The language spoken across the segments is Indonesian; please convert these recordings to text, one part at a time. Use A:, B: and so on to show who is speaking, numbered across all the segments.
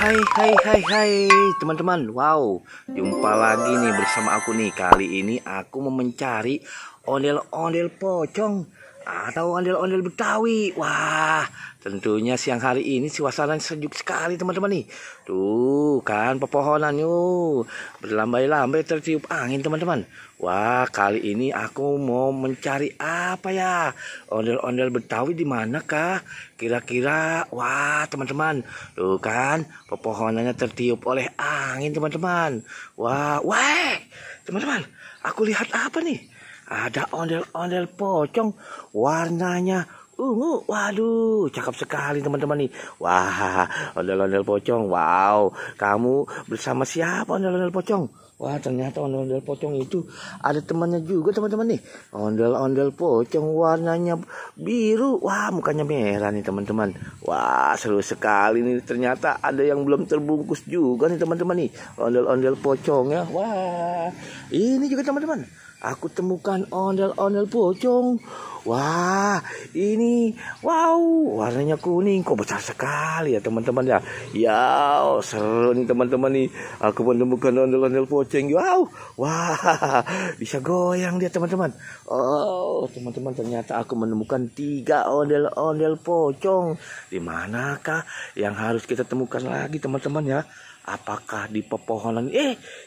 A: Hai teman-teman. Wow, jumpa lagi nih bersama aku nih. Kali ini aku mau mencari ondel-ondel pocong atau ondel-ondel Betawi. Wah, tentunya siang hari ini suasana sejuk sekali teman-teman nih. Tuh kan pepohonan yuk berlambai-lambai tertiup angin teman-teman. Wah, kali ini aku mau mencari apa ya? Ondel-ondel Betawi di manakah? Kira-kira, wah teman-teman, tuh kan pepohonannya tertiup oleh angin teman-teman. Wah, teman-teman, aku lihat apa nih? Ada ondel-ondel pocong warnanya ungu. Waduh, cakep sekali teman-teman nih. Wah, ondel-ondel pocong. Wow, kamu bersama siapa ondel-ondel pocong? Wah, ternyata ondel-ondel pocong itu ada temannya juga teman-teman nih. Ondel-ondel pocong warnanya biru. Wah, mukanya merah nih teman-teman. Wah, seru sekali nih. Ternyata ada yang belum terbungkus juga nih teman-teman nih. Ondel-ondel pocongnya. Wah, ini juga teman-teman. Aku temukan ondel-ondel pocong. Wah, ini wow, warnanya kuning. Kok besar sekali ya teman-teman ya. Ya, seru nih teman-teman nih. Aku menemukan ondel-ondel pocong. Wow, wah, bisa goyang dia teman-teman. Oh, teman-teman, ternyata aku menemukan 3 ondel-ondel pocong. Di manakah yang harus kita temukan lagi teman-teman ya? Apakah di pepohonan?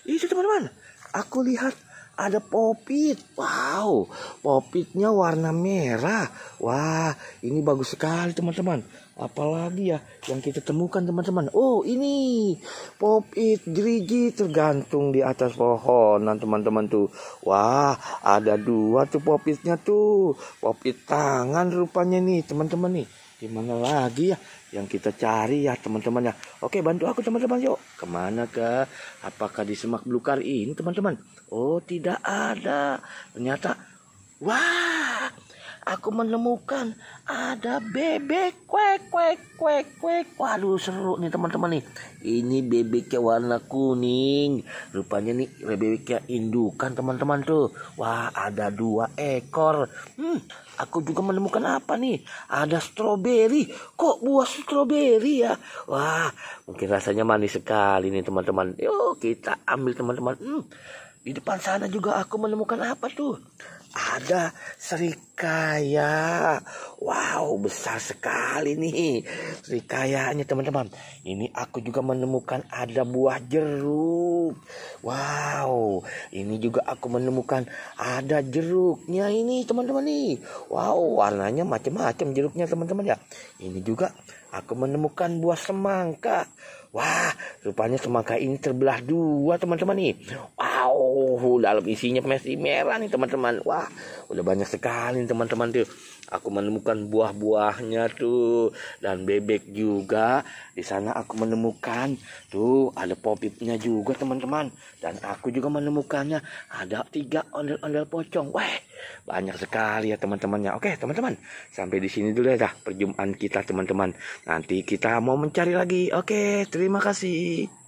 A: Itu teman-teman. Aku lihat ada popit. Wow, popitnya warna merah. Wah, ini bagus sekali teman-teman. Apalagi ya yang kita temukan teman-teman. Oh, ini popit gerigi tergantung di atas pohonan teman-teman tuh. Wah, ada 2 tuh popitnya tuh. Popit tangan rupanya nih teman-teman nih. Gimana lagi ya yang kita cari ya teman-teman ya. Oke, bantu aku teman-teman yuk. Kemana ke? Apakah di semak belukar ini teman-teman? Oh, tidak ada. Ternyata, wah, aku menemukan ada bebek. Kuek, kuek, kuek, kuek. Waduh, seru nih teman-teman nih. Ini bebeknya warna kuning. Rupanya nih bebeknya indukan teman-teman tuh. Wah, ada 2 ekor. Aku juga menemukan apa nih? Ada stroberi. Kok buah stroberi ya? Wah, mungkin rasanya manis sekali nih teman-teman. Yuk kita ambil teman-teman. Di depan sana juga aku menemukan apa tuh? Ada serikaya. Wow, besar sekali nih serikayanya teman-teman. Ini aku juga menemukan ada buah jeruk. Wow, ini juga aku menemukan ada jeruknya ini teman-teman nih. Wow, warnanya macam-macam jeruknya teman-teman ya. Ini juga aku menemukan buah semangka. Wah, rupanya semangka ini terbelah 2 teman-teman nih. Wow, dalam isinya masih merah nih teman-teman. Wah, udah banyak sekali nih teman-teman tuh. Aku menemukan buah-buahnya tuh dan bebek juga. Di sana aku menemukan tuh ada popitnya juga teman-teman. Dan aku juga menemukannya ada 3 ondel-ondel pocong. Wah, banyak sekali ya teman-temannya. Oke teman-teman, sampai di sini dulu ya dah perjumpaan kita teman-teman. Nanti kita mau mencari lagi. Oke, terima kasih.